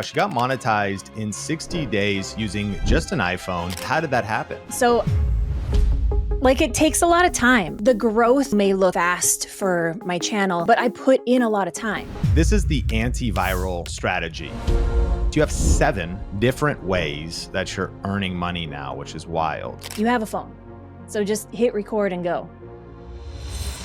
She got monetized in 60 days using just an iPhone. How did that happen? So, it takes a lot of time. The growth may look fast for my channel, but I put in a lot of time. This is the antiviral strategy. You have 7 different ways that you're earning money now, which is wild. You have a phone, so just hit record and go.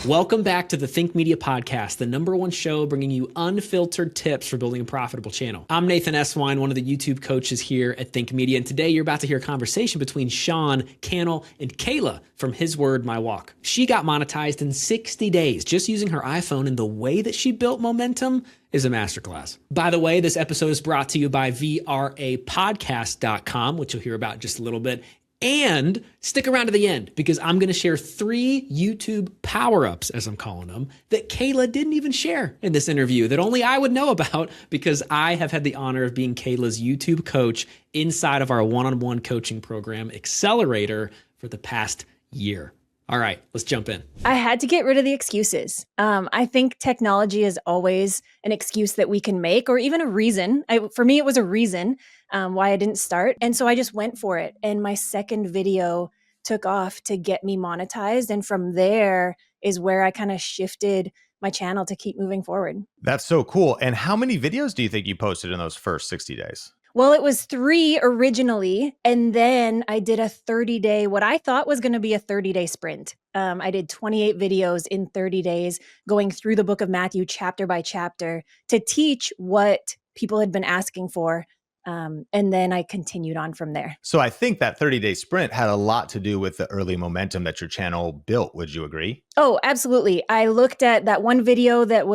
Welcome back to the Think Media Podcast, the #1 show bringing you unfiltered tips for building a profitable channel. I'm Nathan Eswine, one of the YouTube coaches here at Think Media, and today you're about to hear a conversation between Sean, Cannell, and Kaela from His Word, My Walk. She got monetized in 60 days just using her iPhone, and the way that she built momentum is a masterclass. By the way, this episode is brought to you by vrapodcast.com, which you'll hear about in just a little bit. And stick around to the end because I'm going to share 3 YouTube power-ups, as I'm calling them, that Kaela didn't even share in this interview that only I would know about because I have had the honor of being Kaela's YouTube coach inside of our one-on-one coaching program, Accelerator, for the past year. All right, let's jump in. I had to get rid of the excuses. I think technology is always an excuse that we can make, or even a reason. For me, it was a reason why I didn't start. And so I just went for it. And my second video took off to get me monetized. And from there is where I kind of shifted my channel to keep moving forward. That's so cool. And how many videos do you think you posted in those first 60 days? Well, it was 3 originally, and then I did a 30-day, what I thought was going to be a 30-day sprint. I did 28 videos in 30 days, going through the book of Matthew chapter by chapter to teach what people had been asking for. And then I continued on from there. So I think that 30-day sprint had a lot to do with the early momentum that your channel built. Would you agree? Oh, absolutely. I looked at that one video that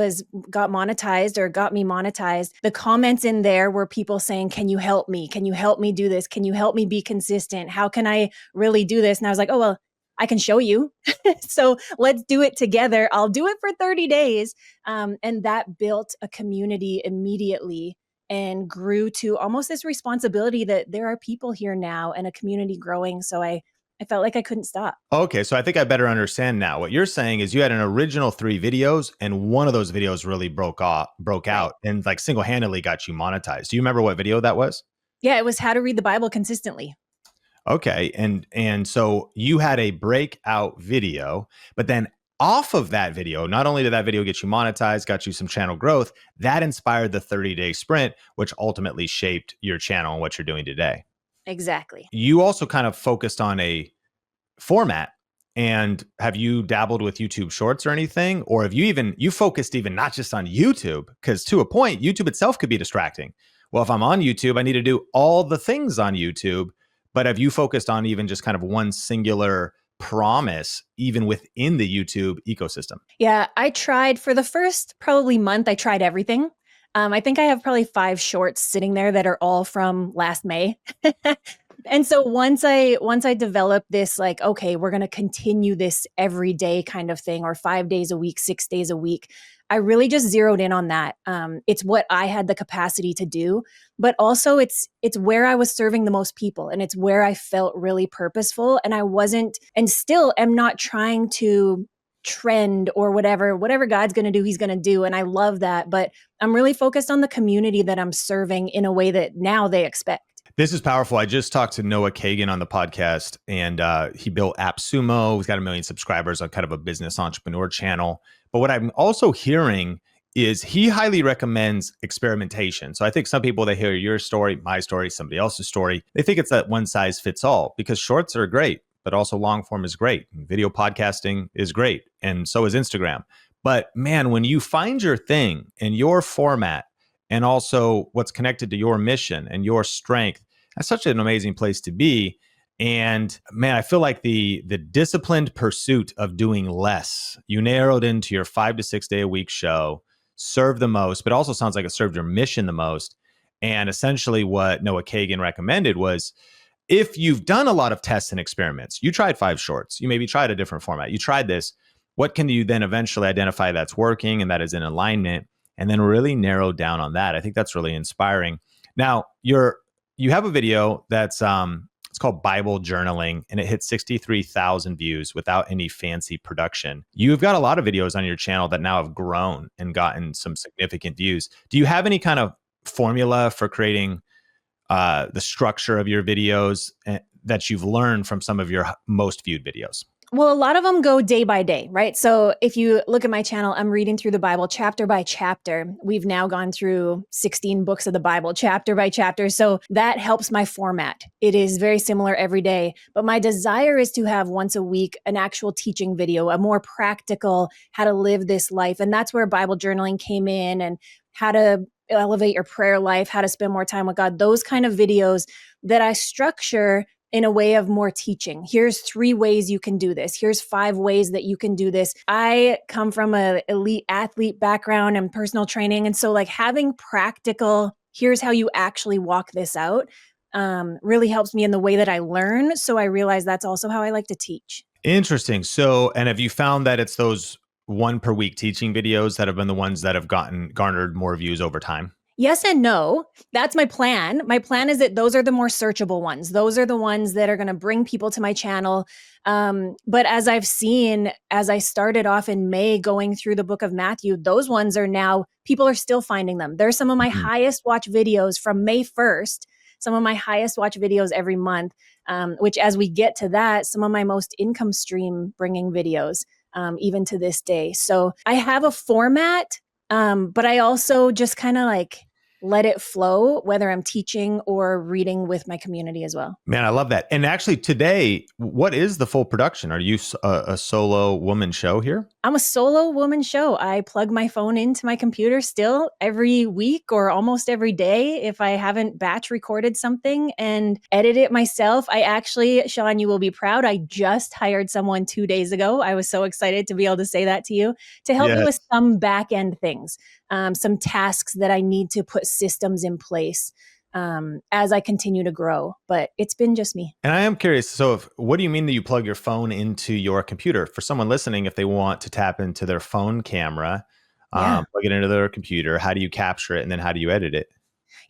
got monetized or got me monetized. The comments in there were people saying, "Can you help me? Can you help me do this? Can you help me be consistent? How can I really do this?" And I was like, oh, well, I can show you. So let's do it together. I'll do it for 30 days. And that built a community immediately and grew to almost this responsibility that there are people here now and a community growing. So I felt like I couldn't stop. Okay, so I think I better understand now. What you're saying is you had an original 3 videos and one of those videos really broke out and like single-handedly got you monetized. Do you remember what video that was? Yeah, it was how to read the Bible consistently. Okay, and so you had a breakout video, but then off of that video, not only did that video get you monetized, got you some channel growth, that inspired the 30-day sprint, which ultimately shaped your channel and what you're doing today. Exactly. You also kind of focused on a format. And have you dabbled with YouTube Shorts or anything? Or have you focused even not just on YouTube? Because to a point, YouTube itself could be distracting. Well, if I'm on YouTube, I need to do all the things on YouTube. But have you focused on even just kind of one singular promise, even within the YouTube ecosystem? Yeah, I tried for the first probably month, I tried everything. I think I have probably 5 shorts sitting there that are all from last May. And so once I developed this, like, okay, we're going to continue this every day kind of thing, or 5 days a week, 6 days a week, I really just zeroed in on that. It's what I had the capacity to do, but also it's where I was serving the most people, and it's where I felt really purposeful. And I wasn't, and still am not trying to trend or whatever God's going to do, he's going to do. And I love that, but I'm really focused on the community that I'm serving in a way that now they expect. This is powerful. I just talked to Noah Kagan on the podcast, and he built AppSumo. He's got 1 million subscribers on kind of a business entrepreneur channel. But what I'm also hearing is he highly recommends experimentation. So I think some people, they hear your story, my story, somebody else's story, they think it's that one size fits all, because shorts are great, but also long form is great. Video podcasting is great. And so is Instagram. But man, when you find your thing and your format, and also what's connected to your mission and your strength, that's such an amazing place to be. And man, I feel like the disciplined pursuit of doing less, you narrowed into your 5 to 6 day a week show, served the most, but also sounds like it served your mission the most. And essentially what Noah Kagan recommended was, if you've done a lot of tests and experiments, you tried 5 shorts, you maybe tried a different format, you tried this, what can you then eventually identify that's working and that is in alignment, and then really narrow down on that? I think that's really inspiring. Now, you have a video that's it's called Bible Journaling, and it hit 63,000 views without any fancy production. You've got a lot of videos on your channel that now have grown and gotten some significant views. Do you have any kind of formula for creating the structure of your videos that you've learned from some of your most viewed videos? Well, a lot of them go day by day, right? So if you look at my channel, I'm reading through the Bible chapter by chapter. We've now gone through 16 books of the Bible chapter by chapter. So that helps my format. It is very similar every day. But my desire is to have once a week an actual teaching video, a more practical how to live this life. And that's where Bible journaling came in, and how to elevate your prayer life, how to spend more time with God, those kind of videos that I structure in a way of more teaching. Here's 3 ways you can do this. Here's 5 ways that you can do this. I come from an elite athlete background and personal training. And so like having practical, here's how you actually walk this out, really helps me in the way that I learn. So I realize that's also how I like to teach. Interesting. So, and have you found that it's those 1 per week teaching videos that have been the ones that have garnered more views over time? Yes and no. That's my plan. My plan is that those are the more searchable ones. Those are the ones that are going to bring people to my channel. But as I've seen, as I started off in May going through the book of Matthew, those ones are now, people are still finding them. They're some of my highest watch videos from May 1st, some of my highest watch videos every month, which as we get to that, some of my most income stream bringing videos, even to this day. So I have a format, but I also just kind of like let it flow, whether I'm teaching or reading with my community as well. Man, I love that. And actually today, what is the full production? Are you a solo woman show here? I'm a solo woman show. I plug my phone into my computer still every week or almost every day if I haven't batch recorded something, and edit it myself. I actually, Sean, you will be proud, I just hired someone 2 days ago. I was so excited to be able to say that to you, to help me with some back end things, some tasks that I need to put systems in place as I continue to grow. But it's been just me. And I am curious. So what do you mean that you plug your phone into your computer? For someone listening, if they want to tap into their phone camera, plug it into their computer, how do you capture it? And then how do you edit it?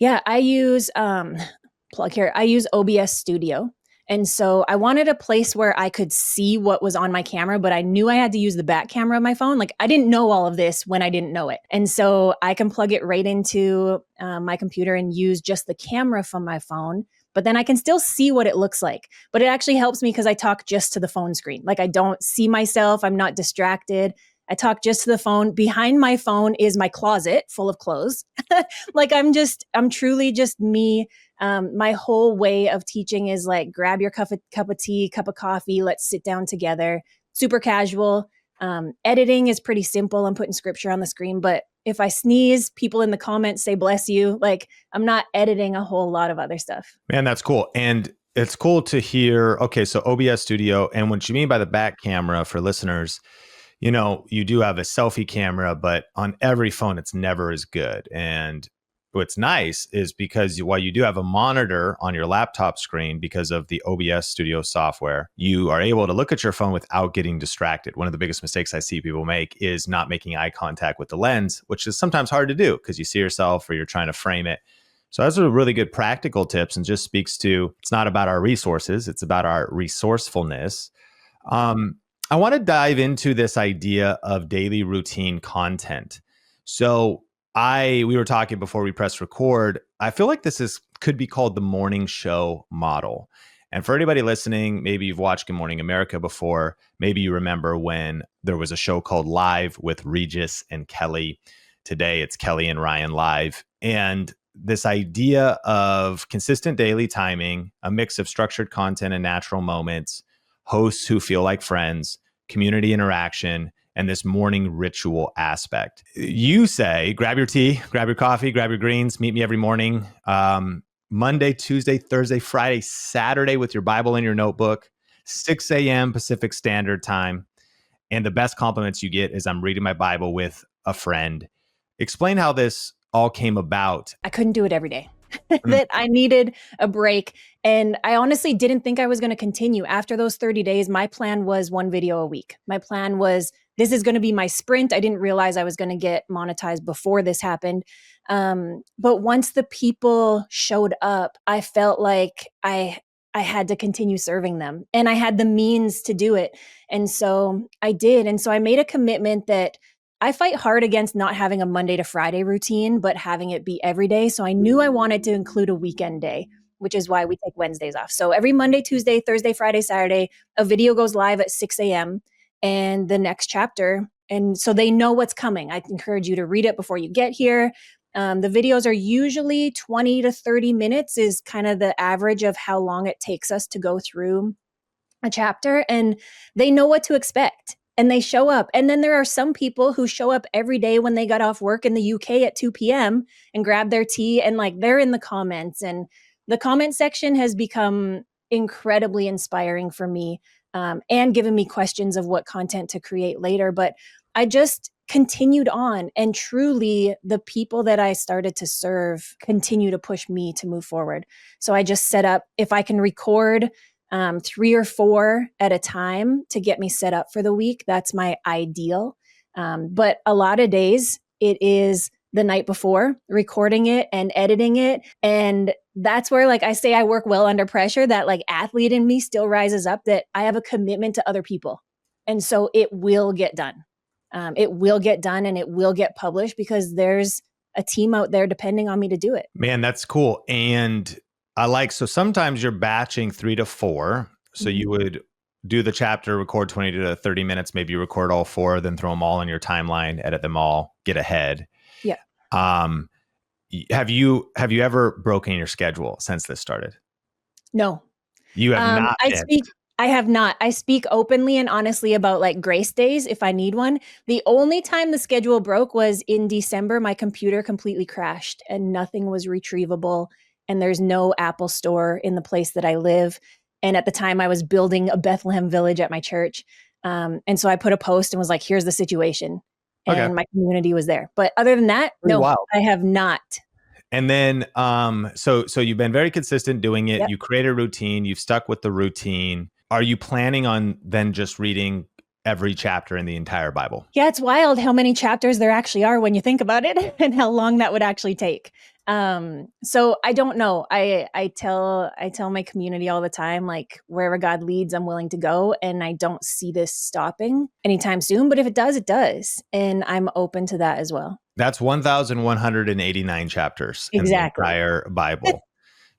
Yeah, I use, plug here, I use OBS Studio. And so I wanted a place where I could see what was on my camera, but I knew I had to use the back camera of my phone. Like I didn't know all of this when I didn't know it. And so I can plug it right into my computer and use just the camera from my phone. But then I can still see what it looks like. But it actually helps me because I talk just to the phone screen. Like I don't see myself. I'm not distracted. I talk just to the phone. Behind my phone is my closet full of clothes. Like I'm truly just me. My whole way of teaching is like, grab your cup of tea, cup of coffee. Let's sit down together. Super casual. Editing is pretty simple. I'm putting scripture on the screen, but if I sneeze, people in the comments say, bless you. Like I'm not editing a whole lot of other stuff. Man, that's cool. And it's cool to hear. Okay. So OBS Studio, and what you mean by the back camera for listeners, you know, you do have a selfie camera, but on every phone, it's never as good. And what's nice is because while you do have a monitor on your laptop screen because of the OBS Studio software, you are able to look at your phone without getting distracted. One of the biggest mistakes I see people make is not making eye contact with the lens, which is sometimes hard to do because you see yourself or you're trying to frame it. So those are really good practical tips, and just speaks to, it's not about our resources, it's about our resourcefulness. I want to dive into this idea of daily routine content. So we were talking before we press record. I feel like this could be called the morning show model. And for anybody listening, maybe you've watched Good Morning America before. Maybe you remember when there was a show called Live with Regis and Kelly. Today it's Kelly and Ryan Live. And this idea of consistent daily timing, a mix of structured content and natural moments, hosts who feel like friends, community interaction, and this morning ritual aspect. You say, grab your tea, grab your coffee, grab your greens, meet me every morning, Monday, Tuesday, Thursday, Friday, Saturday with your Bible in your notebook, 6 a.m. Pacific Standard Time. And the best compliments you get is, I'm reading my Bible with a friend. Explain how this all came about. I couldn't do it every day. That I needed a break. And I honestly didn't think I was going to continue. After those 30 days, my plan was 1 video a week. My plan was, this is going to be my sprint. I didn't realize I was going to get monetized before this happened. But once the people showed up, I felt like I had to continue serving them, and I had the means to do it. And so I did. And so I made a commitment that I fight hard against not having a Monday to Friday routine, but having it be every day. So I knew I wanted to include a weekend day, which is why we take Wednesdays off. So every Monday, Tuesday, Thursday, Friday, Saturday, a video goes live at 6 a.m. and the next chapter. And so they know what's coming. I encourage you to read it before you get here. The videos are usually 20 to 30 minutes is kind of the average of how long it takes us to go through a chapter, and they know what to expect and they show up. And then there are some people who show up every day when they got off work in the UK at 2 p.m. and grab their tea, and like they're in the comments, and the comment section has become incredibly inspiring for me, and given me questions of what content to create later. But I just continued on, and truly the people that I started to serve continue to push me to move forward. So I just set up, if I can record 3 or 4 at a time to get me set up for the week, that's my ideal. But a lot of days it is the night before, recording it and editing it. And that's where, like I say, I work well under pressure. That like athlete in me still rises up, that I have a commitment to other people. And so it will get done. It will get done and it will get published because there's a team out there depending on me to do it. Man, that's cool. And so sometimes you're batching 3 to 4. So you would do the chapter, record 20 to 30 minutes, maybe you record all 4, then throw them all in your timeline, edit them all, get ahead. Yeah. Have you ever broken your schedule since this started? No. You have not. I have not. I speak openly and honestly about like grace days if I need one. The only time the schedule broke was in December. My computer completely crashed and nothing was retrievable. And there's no Apple store in the place that I live. And at the time I was building a Bethlehem village at my church. And so I put a post and was like, here's the situation. And my community was there. But other than that, no, I have not. And then, so you've been very consistent doing it. Yep. You create a routine. You've stuck with the routine. Are you planning on then just reading every chapter in the entire Bible? Yeah, it's wild how many chapters there actually are when you think about it and how long that would actually take. So I don't know. I tell my community all the time, like wherever God leads, I'm willing to go. And I don't see this stopping anytime soon. But if it does, it does. And I'm open to that as well. That's 1,189 chapters in the entire Bible.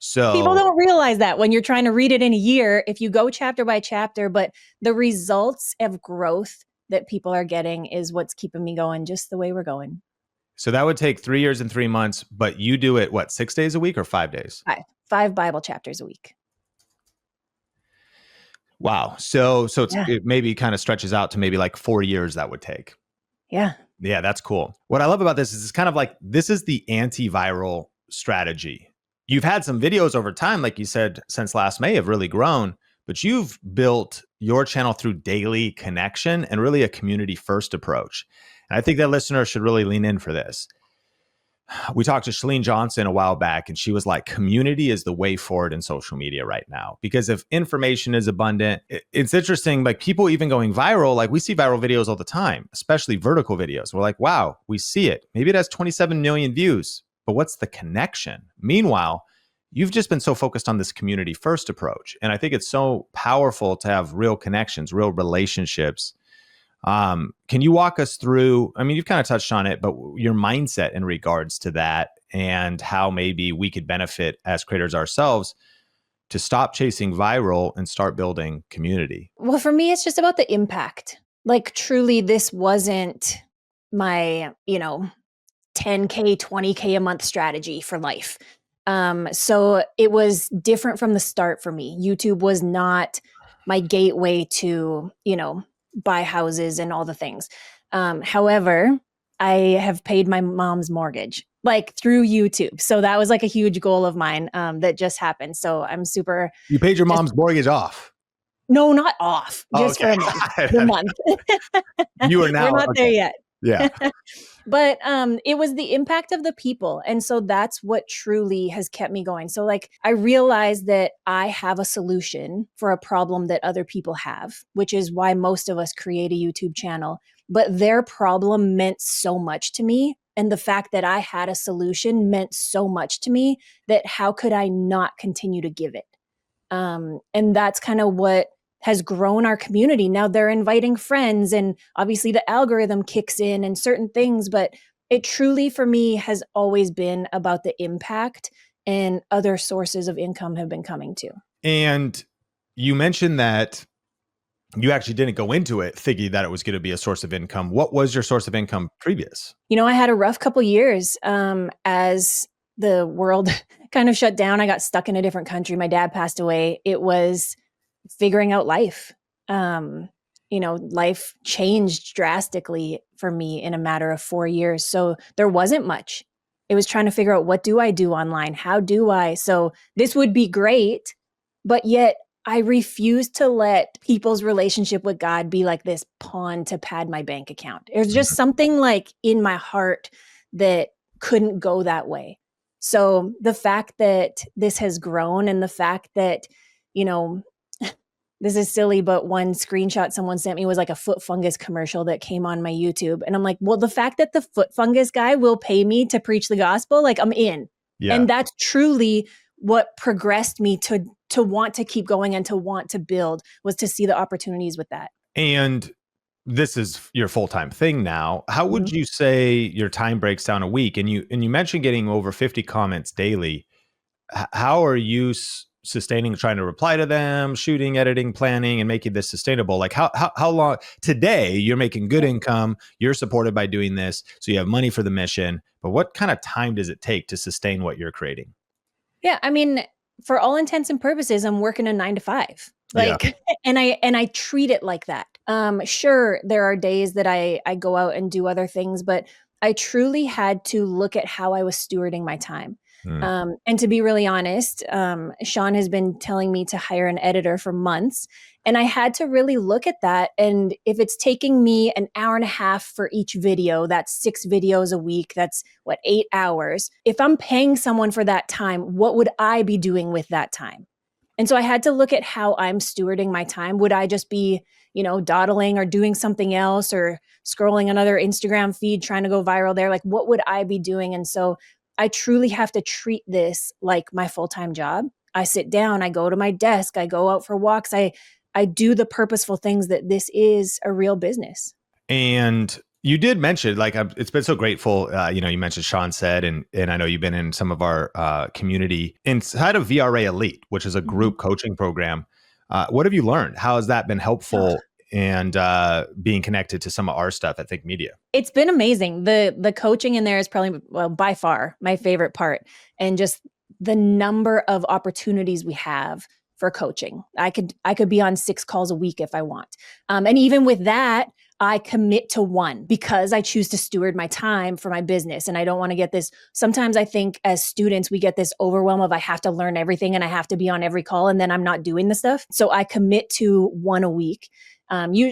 So people don't realize that when you're trying to read it in a year, if you go chapter by chapter, but the results of growth that people are getting is what's keeping me going just the way we're going. So that would take 3 years and 3 months, but you do it, what, 6 days a week or 5 days? 5 Bible chapters a week. Wow. So it maybe kind of stretches out to maybe like 4 years that would take. Yeah. Yeah, that's cool. What I love about this is it's kind of like, this is the antiviral strategy. You've had some videos over time, like you said, since last May have really grown, but you've built your channel through daily connection and really a community first approach. And I think that listeners should really lean in for this. We talked to Chalene Johnson a while back, and she was like, community is the way forward in social media right now. Because if information is abundant, it's interesting, like people even going viral, like we see viral videos all the time, especially vertical videos. We're like, wow, we see it. Maybe it has 27 million views, but what's the connection? Meanwhile, you've just been so focused on this community first approach. And I think it's so powerful to have real connections, real relationships. Can you walk us through, I mean, you've kind of touched on it, but your mindset in regards to that and how maybe we could benefit as creators ourselves to stop chasing viral and start building community? Well, for me, it's just about the impact. Like truly, this wasn't my, 10K, 20K a month strategy for life. So it was different from the start for me. YouTube was not my gateway to, buy houses and all the things. However, I have paid my mom's mortgage like through YouTube. So that was like a huge goal of mine that just happened. So I'm super. You paid your mom's mortgage off? No, not off. Just for a month. The month. You are now. We're not there yet. Yeah. But it was the impact of the people. And so that's what truly has kept me going. So like I realized that I have a solution for a problem that other people have, which is why most of us create a YouTube channel. But their problem meant so much to me. And the fact that I had a solution meant so much to me that how could I not continue to give it? And that's kind of what has grown our community. Now they're inviting friends, and obviously the algorithm kicks in and certain things, but it truly for me has always been about the impact, and other sources of income have been coming too. And you mentioned that you actually didn't go into it thinking that it was going to be a source of income. What was your source of income previous? I had a rough couple years as the world kind of shut down. I got stuck in a different country. My dad passed away. It was figuring out life. Life changed drastically for me in a matter of 4 years. So there wasn't much. It was trying to figure out, what do I do online? How do I? So this would be great, but yet I refuse to let people's relationship with God be like this pawn to pad my bank account. There's just something like in my heart that couldn't go that way. So the fact that this has grown, and the fact that, this is silly, but one screenshot someone sent me was like a foot fungus commercial that came on my YouTube. And I'm like, well, the fact that the foot fungus guy will pay me to preach the gospel, like, I'm in. Yeah. And that's truly what progressed me to want to keep going and to want to build, was to see the opportunities with that. And this is your full-time thing now. How would you say your time breaks down a week? And you mentioned getting over 50 comments daily. How are you sustaining, trying to reply to them, shooting, editing, planning, and making this sustainable? Like how long today you're making good income, you're supported by doing this, so you have money for the mission, but what kind of time does it take to sustain what you're creating? Yeah. I mean, for all intents and purposes, I'm working a 9 to 5. And I treat it like that. Sure, there are days that I go out and do other things, but I truly had to look at how I was stewarding my time. And to be really honest, Sean has been telling me to hire an editor for months, and I had to really look at that. And if it's taking me an hour and a half for each video, that's 6 videos a week. That's 8 hours. If I'm paying someone for that time, what would I be doing with that time? And so I had to look at how I'm stewarding my time. Would I just be, dawdling or doing something else, or scrolling another Instagram feed, trying to go viral there? Like, what would I be doing? And so I truly have to treat this like my full-time job. I sit down, I go to my desk, I go out for walks, I do the purposeful things that this is a real business. And you did mention, like, it's been so grateful. You mentioned Sean said, and I know you've been in some of our community inside of VRA Elite, which is a group coaching program. What have you learned? How has that been helpful? And being connected to some of our stuff at Think Media? It's been amazing. The coaching in there is probably, by far my favorite part, and just the number of opportunities we have for coaching. I could be on 6 calls a week if I want. And even with that, I commit to one, because I choose to steward my time for my business. And I don't want to get this. Sometimes I think as students, we get this overwhelm of, I have to learn everything and I have to be on every call, and then I'm not doing the stuff. So I commit to 1 a week.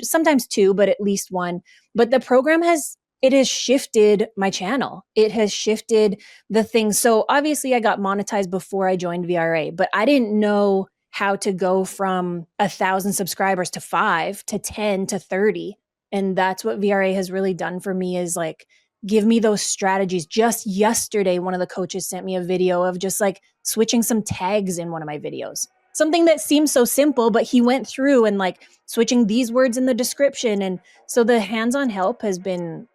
Sometimes 2, but at least 1. But the program has shifted my channel. It has shifted the things. So obviously I got monetized before I joined VRA, but I didn't know how to go from 1,000 subscribers to 5 to 10 to 30. And that's what VRA has really done for me, is like, give me those strategies. Just yesterday, one of the coaches sent me a video of just like switching some tags in one of my videos. Something that seems so simple, but he went through and like switching these words in the description. And so the hands-on help has been,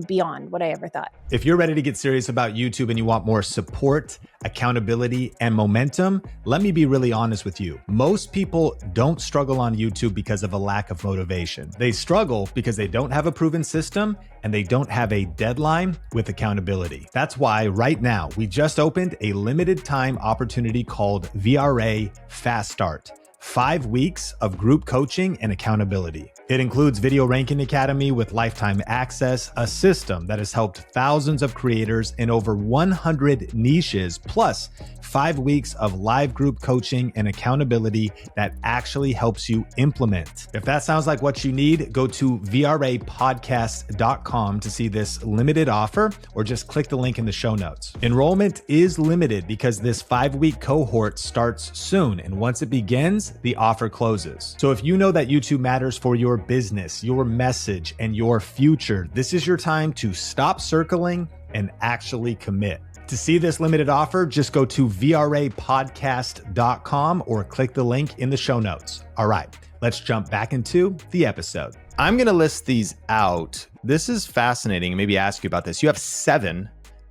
beyond what I ever thought. If you're ready to get serious about YouTube and you want more support, accountability, and momentum, let me be really honest with you. Most people don't struggle on YouTube because of a lack of motivation. They struggle because they don't have a proven system and they don't have a deadline with accountability. That's why right now we just opened a limited time opportunity called VRA Fast Start. 5 weeks of group coaching and accountability. It includes Video Ranking Academy with lifetime access, a system that has helped thousands of creators in over 100 niches, plus 5 weeks of live group coaching and accountability that actually helps you implement. If that sounds like what you need, go to vrapodcast.com to see this limited offer, or just click the link in the show notes. Enrollment is limited because this 5-week cohort starts soon, and once it begins, the offer closes. So if you know that YouTube matters for your business, your message, and your future, this is your time to stop circling and actually commit. To see this limited offer, just go to vrapodcast.com or click the link in the show notes. All right, let's jump back into the episode. I'm going to list these out. This is fascinating. Maybe ask you about this. You have 7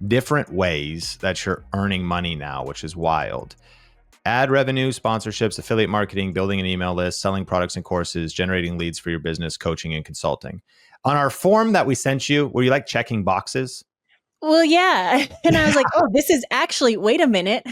different ways that you're earning money now, which is wild. Ad revenue, sponsorships, affiliate marketing, building an email list, selling products and courses, generating leads for your business, coaching and consulting. On our form that we sent you, were you like checking boxes? Well, yeah. And I was like, oh, this is actually, wait a minute.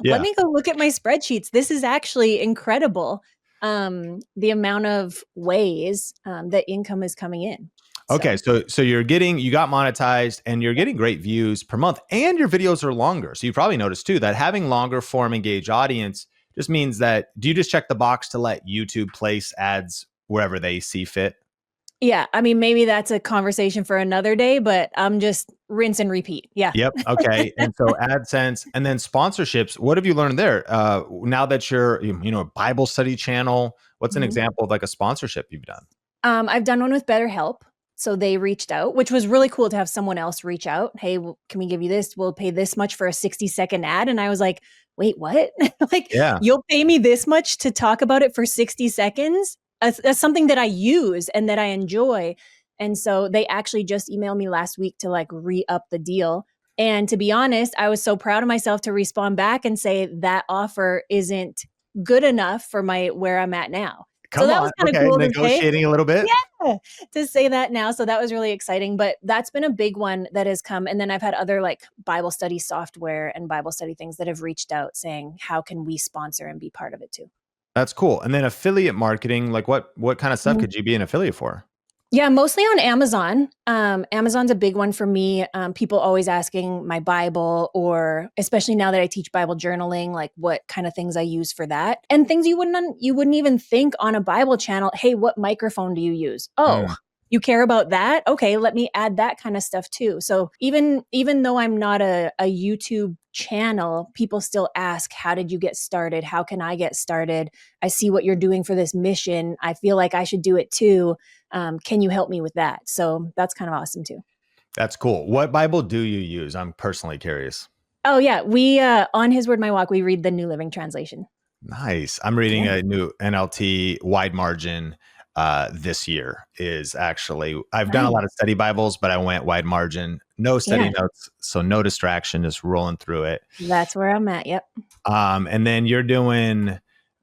Let me go look at my spreadsheets. This is actually incredible. The amount of ways that income is coming in. Okay, so you got monetized and you're getting great views per month and your videos are longer. So you probably noticed too that having longer form engaged audience just means that, do you just check the box to let YouTube place ads wherever they see fit? Yeah, I mean, maybe that's a conversation for another day, but I'm just rinse and repeat. Yeah. Yep. Okay. And so AdSense and then sponsorships. What have you learned there? Now that you're, a Bible study channel, what's an example of like a sponsorship you've done? I've done one with BetterHelp. So they reached out, which was really cool to have someone else reach out. Hey, can we give you this? We'll pay this much for a 60-second ad. And I was like, wait, what? You'll pay me this much to talk about it for 60 seconds? As something that I use and that I enjoy. And so they actually just emailed me last week to like re-up the deal. And to be honest, I was so proud of myself to respond back and say that offer isn't good enough for where I'm at now. So that was kind of cool. Negotiating a little bit. Yeah, to say that now. So that was really exciting. But that's been a big one that has come. And then I've had other like Bible study software and Bible study things that have reached out saying, how can we sponsor and be part of it too? That's cool. And then affiliate marketing, like what kind of stuff could you be an affiliate for? Yeah, mostly on Amazon. Amazon's a big one for me. People always asking my Bible, or especially now that I teach Bible journaling, like what kind of things I use for that, and things you wouldn't even think on a Bible channel. Hey, what microphone do you use? Oh, you care about that? Okay, let me add that kind of stuff too. So even though I'm not a YouTube channel, people still ask, how did you get started? How can I get started? I see what you're doing for this mission. I feel like I should do it too. Can you help me with that? So that's kind of awesome too. That's cool. What Bible do you use? I'm personally curious. Oh yeah. We, on His Word, My Walk, we read the New Living Translation. Nice. I'm reading a new NLT wide margin. This year is actually, I've done a lot of study Bibles, but I went wide margin, no study notes. So no distraction, just rolling through it. That's where I'm at. Yep. And then you're doing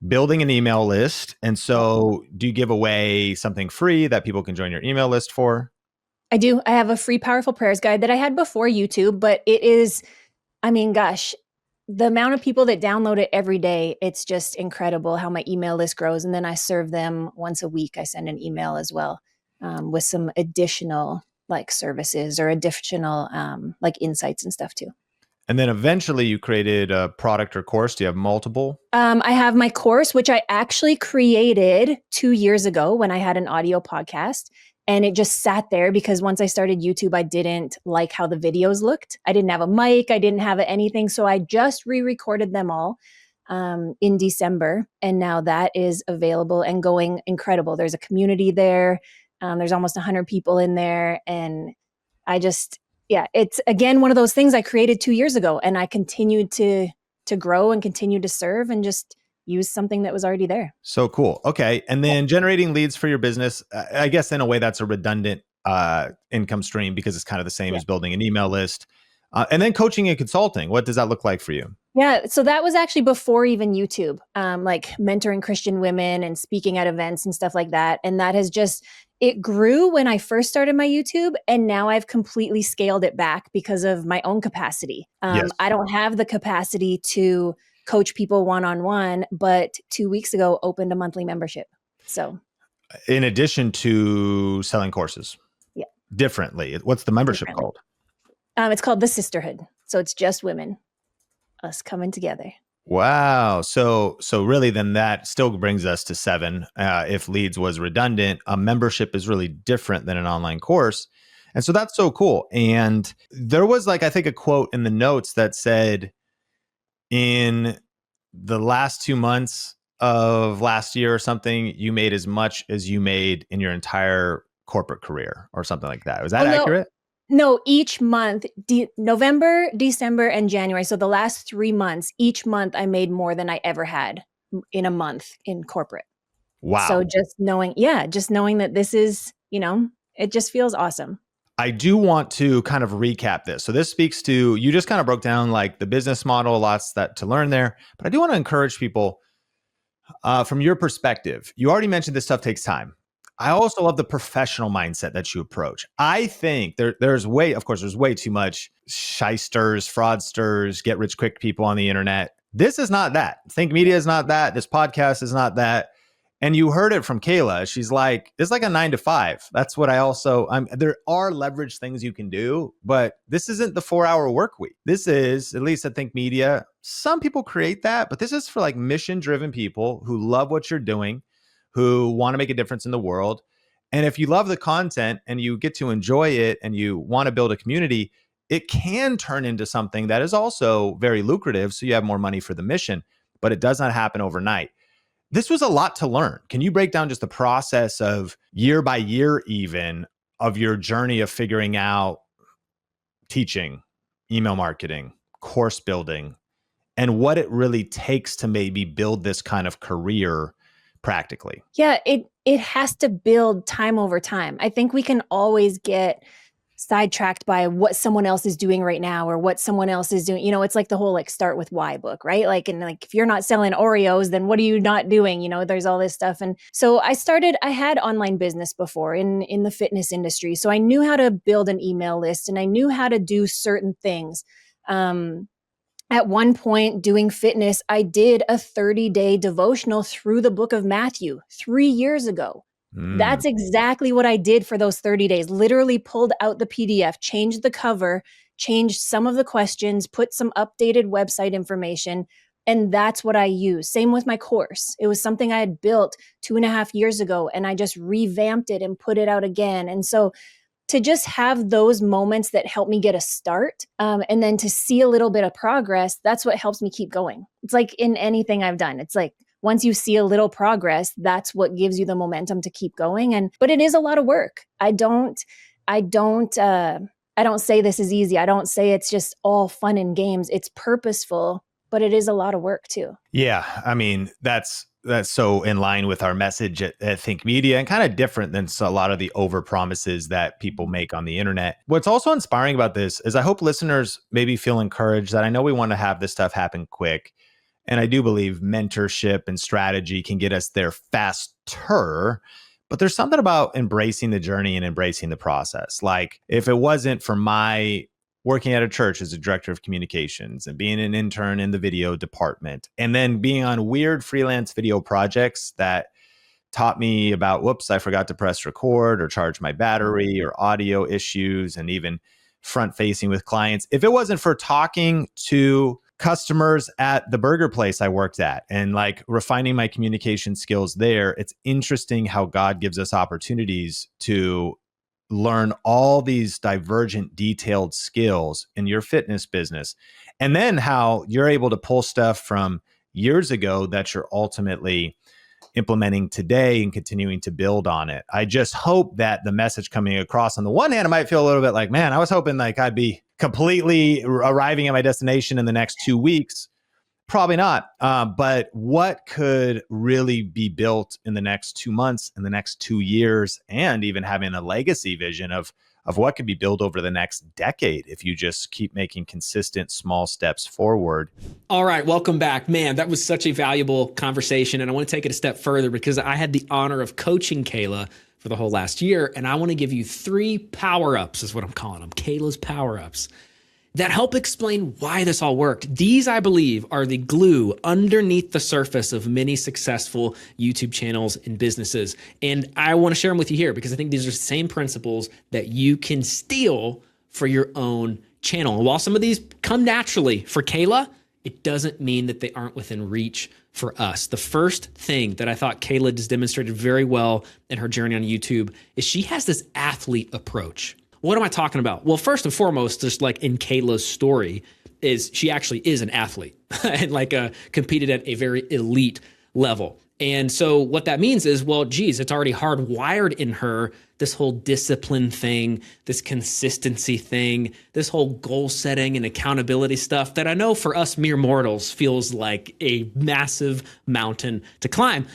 building an email list. And so do you give away something free that people can join your email list for? I do. I have a free Powerful Prayers guide that I had before YouTube, but it is, I mean, gosh, the amount of people that download it every day, it's just incredible how my email list grows. And then I serve them once a week. I send an email as well with some additional like services or additional like insights and stuff too. And then eventually you created a product or course. Do you have multiple? I have my course, which I actually created 2 years ago when I had an audio podcast. And it just sat there because once I started YouTube, I didn't like how the videos looked. I didn't have a mic. I didn't have anything. So I just re-recorded them all in December. And now that is available and going incredible. There's a community there. There's almost 100 people in there. And I just, it's again, one of those things I created 2 years ago. And I continued to grow and continue to serve and just use something that was already there. So cool. Okay. And then generating leads for your business, I guess in a way that's a redundant income stream because it's kind of the same as building an email list. And then coaching and consulting. What does that look like for you? Yeah. So that was actually before even YouTube, like mentoring Christian women and speaking at events and stuff like that. And that has just, it grew when I first started my YouTube. And now I've completely scaled it back because of my own capacity. I don't have the capacity to coach people one-on-one, but 2 weeks ago opened a monthly membership. So in addition to selling courses differently, what's the membership called? It's called The Sisterhood. So it's just women, us coming together. Wow. So really then that still brings us to 7. If leads was redundant, a membership is really different than an online course. And so that's so cool. And there was like, I think a quote in the notes that said, in the last 2 months of last year or something, you made as much as you made in your entire corporate career or something like that. Was that accurate? No, each month, November, December, and January. So the last 3 months, each month I made more than I ever had in a month in corporate. Wow. So just knowing that this is, it just feels awesome. I do want to kind of recap this. So this speaks to, you just kind of broke down like the business model, lots that to learn there. But I do want to encourage people from your perspective. You already mentioned this stuff takes time. I also love the professional mindset that you approach. I think there's way too much shysters, fraudsters, get rich quick people on the internet. This is not that. Think Media is not that. This podcast is not that. And you heard it from Kaela. She's like, it's like a 9 to 5. That's what there are leverage things you can do, but this isn't the 4-hour work week. This is, at least I think Media, some people create that, but this is for like mission driven people who love what you're doing, who want to make a difference in the world. And if you love the content and you get to enjoy it and you want to build a community, it can turn into something that is also very lucrative. So you have more money for the mission, but it does not happen overnight. This was a lot to learn. Can you break down just the process of year by year, even of your journey of figuring out teaching, email marketing, course building, and what it really takes to maybe build this kind of career practically? Yeah, it has to build time over time. I think we can always get sidetracked by what someone else is doing right now or what someone else is doing. It's like the whole like start with why book, right? And if you're not selling Oreos, then what are you not doing? There's all this stuff. And so I had online business before in the fitness industry. So I knew how to build an email list and I knew how to do certain things. At one point doing fitness, I did a 30-day devotional through the book of Matthew 3 years ago. That's exactly what I did for those 30 days. Literally pulled out the PDF, changed the cover, changed some of the questions, put some updated website information, and that's what I use. Same with my course. It was something I had built 2.5 years ago, and I just revamped it and put it out again. And so to just have those moments that help me get a start, and then to see a little bit of progress, that's what helps me keep going. It's like in anything I've done. It's like once you see a little progress, that's what gives you the momentum to keep going. But it is a lot of work. I don't say this is easy. I don't say it's just all fun and games. It's purposeful, but it is a lot of work too. Yeah. I mean, that's so in line with our message at Think Media and kind of different than a lot of the over promises that people make on the internet. What's also inspiring about this is I hope listeners maybe feel encouraged that I know we want to have this stuff happen quick. And I do believe mentorship and strategy can get us there faster. But there's something about embracing the journey and embracing the process. Like if it wasn't for my working at a church as a director of communications and being an intern in the video department, and then being on weird freelance video projects that taught me about, whoops, I forgot to press record or charge my battery or audio issues and even front facing with clients. If it wasn't for talking to customers at the burger place I worked at and like refining my communication skills there, it's interesting how God gives us opportunities to learn all these divergent, detailed skills in your fitness business. And then how you're able to pull stuff from years ago that you're ultimately implementing today and continuing to build on it. I just hope that the message coming across, on the one hand, I might feel a little bit like, man, I was hoping like I'd be completely arriving at my destination in the next 2 weeks. Probably not. But what could really be built in the next 2 months, in the next 2 years, and even having a legacy vision of what could be built over the next decade if you just keep making consistent small steps forward. All right, welcome back. Man, that was such a valuable conversation. And I want to take it a step further because I had the honor of coaching Kaela for the whole last year. And I want to give you 3 power-ups, is what I'm calling them, Kaela's power-ups, that help explain why this all worked. These, I believe, are the glue underneath the surface of many successful YouTube channels and businesses. And I want to share them with you here because I think these are the same principles that you can steal for your own channel. And while some of these come naturally for Kaela, it doesn't mean that they aren't within reach for us. The first thing that I thought Kaela just demonstrated very well in her journey on YouTube is she has this athlete approach. What am I talking about? Well, first and foremost, just like in Kaela's story, is she actually is an athlete and competed at a very elite level. And so what that means is, well, geez, it's already hardwired in her, this whole discipline thing, this consistency thing, this whole goal setting and accountability stuff that I know for us mere mortals feels like a massive mountain to climb.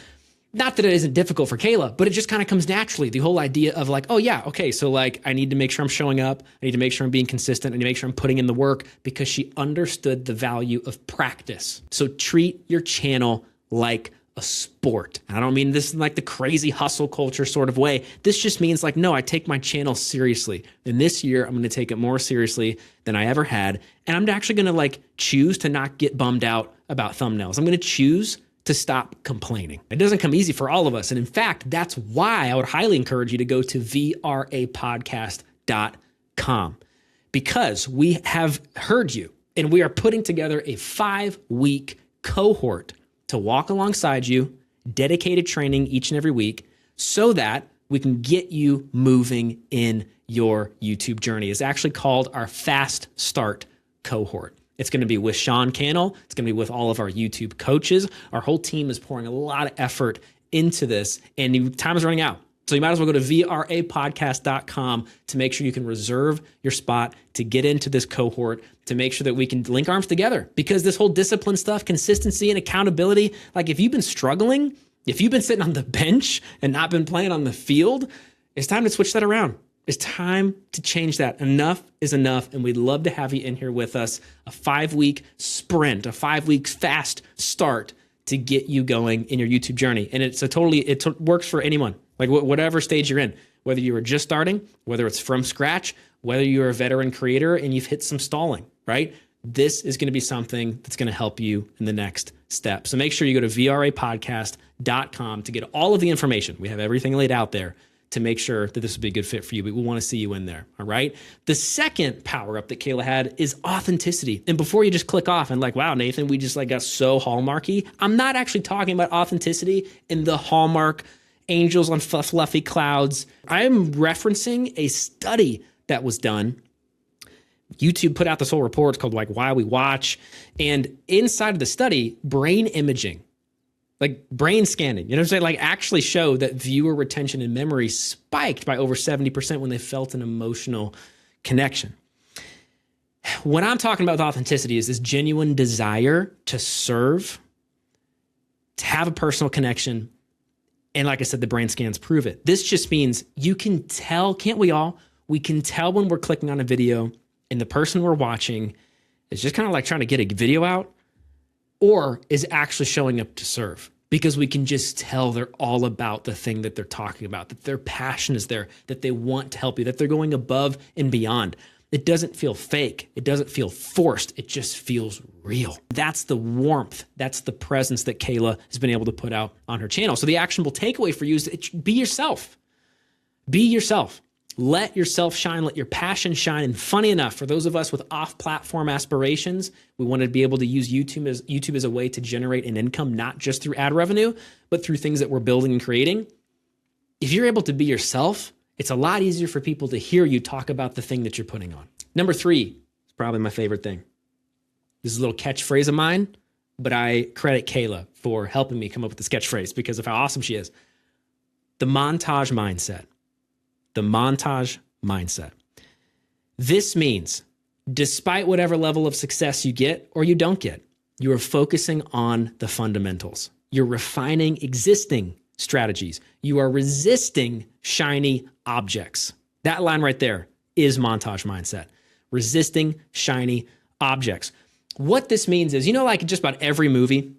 Not that it isn't difficult for Kaela, but it just kind of comes naturally. The whole idea of like, oh yeah, okay, so like I need to make sure I'm showing up. I need to make sure I'm being consistent. I need to make sure I'm putting in the work, because she understood the value of practice. So treat your channel like a sport. And I don't mean this in like the crazy hustle culture sort of way. This just means like, no, I take my channel seriously. And this year I'm going to take it more seriously than I ever had. And I'm actually going to like choose to not get bummed out about thumbnails. I'm going to choose to stop complaining. It doesn't come easy for all of us. And in fact, that's why I would highly encourage you to go to vrapodcast.com, because we have heard you and we are putting together a 5-week cohort to walk alongside you, dedicated training each and every week, so that we can get you moving in your YouTube journey. It's actually called our Fast Start cohort. It's going to be with Sean Cannell. It's going to be with all of our YouTube coaches. Our whole team is pouring a lot of effort into this, and time is running out. So you might as well go to vrapodcast.com to make sure you can reserve your spot to get into this cohort, to make sure that we can link arms together. Because this whole discipline stuff, consistency and accountability, like if you've been struggling, if you've been sitting on the bench and not been playing on the field, it's time to switch that around. It's time to change that. Enough is enough. And we'd love to have you in here with us. A 5-week sprint, a 5-week fast start to get you going in your YouTube journey. And it works for anyone, like whatever stage you're in, whether you are just starting, whether it's from scratch, whether you're a veteran creator and you've hit some stalling, right? This is going to be something that's going to help you in the next step. So make sure you go to vrapodcast.com to get all of the information. We have everything laid out there to make sure that this would be a good fit for you. But we want to see you in there, all right? The second power up that Kaela had is authenticity. And before you just click off and like, wow, Nathan, we just like got so hallmarky. I'm not actually talking about authenticity in the Hallmark angels on fluffy clouds. I'm referencing a study that was done. YouTube put out this whole report. It's called like Why We Watch. And inside of the study, brain imaging, like brain scanning, you know what I'm saying? Like actually showed that viewer retention and memory spiked by over 70% when they felt an emotional connection. What I'm talking about with authenticity is this genuine desire to serve, to have a personal connection. And like I said, the brain scans prove it. This just means you can tell, can't we all? We can tell when we're clicking on a video and the person we're watching is just kind of like trying to get a video out, or is actually showing up to serve, because we can just tell they're all about the thing that they're talking about, that their passion is there, that they want to help you, that they're going above and beyond. It doesn't feel fake. It doesn't feel forced. It just feels real. That's the warmth. That's the presence that Kaela has been able to put out on her channel. So the actionable takeaway for you is be yourself. Be yourself. Let yourself shine. Let your passion shine. And funny enough, for those of us with off-platform aspirations, we want to be able to use YouTube as a way to generate an income, not just through ad revenue, but through things that we're building and creating. If you're able to be yourself, it's a lot easier for people to hear you talk about the thing that you're putting on. Number 3 is probably my favorite thing. This is a little catchphrase of mine, but I credit Kaela for helping me come up with this catchphrase because of how awesome she is. The montage mindset. The montage mindset. This means, despite whatever level of success you get or you don't get, you are focusing on the fundamentals. You're refining existing strategies. You are resisting shiny objects. That line right there is montage mindset. Resisting shiny objects. What this means is, like just about every movie,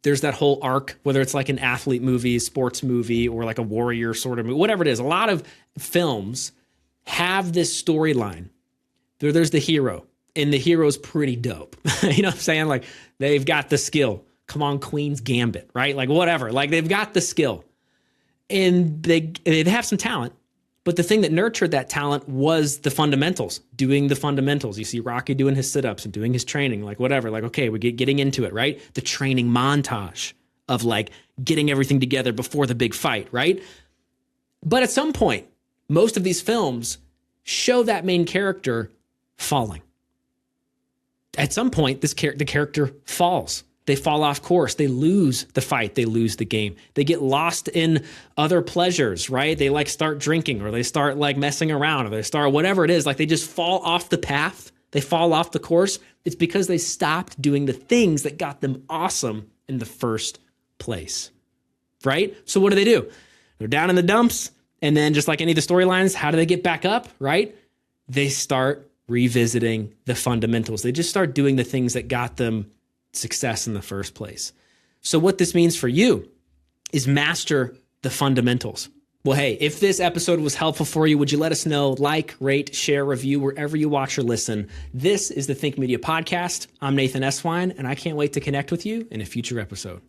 there's that whole arc, whether it's like an athlete movie, sports movie, or like a warrior sort of movie, whatever it is. A lot of films have this storyline. There's the hero, and the hero's pretty dope. You know what I'm saying? Like they've got the skill. Come on, Queen's Gambit, right? Like whatever. Like they've got the skill, and they have some talent. But the thing that nurtured that talent was the fundamentals, doing the fundamentals. You see Rocky doing his sit-ups and doing his training, like whatever. Like, okay, we're getting into it, right? The training montage of like getting everything together before the big fight, right? But at some point, most of these films show that main character falling. At some point, the character falls. They fall off course. They lose the fight. They lose the game. They get lost in other pleasures, right? They like start drinking, or they start like messing around, or they start whatever it is. Like they just fall off the path. They fall off the course. It's because they stopped doing the things that got them awesome in the first place. right? So what do? They're down in the dumps. And then just like any of the storylines, how do they get back up, right? They start revisiting the fundamentals. They just start doing the things that got them success in the first place. So what this means for you is master the fundamentals. Well, hey, if this episode was helpful for you, would you let us know? Like, rate, share, review, wherever you watch or listen. This is the Think Media Podcast. I'm Nathan Eswine, and I can't wait to connect with you in a future episode.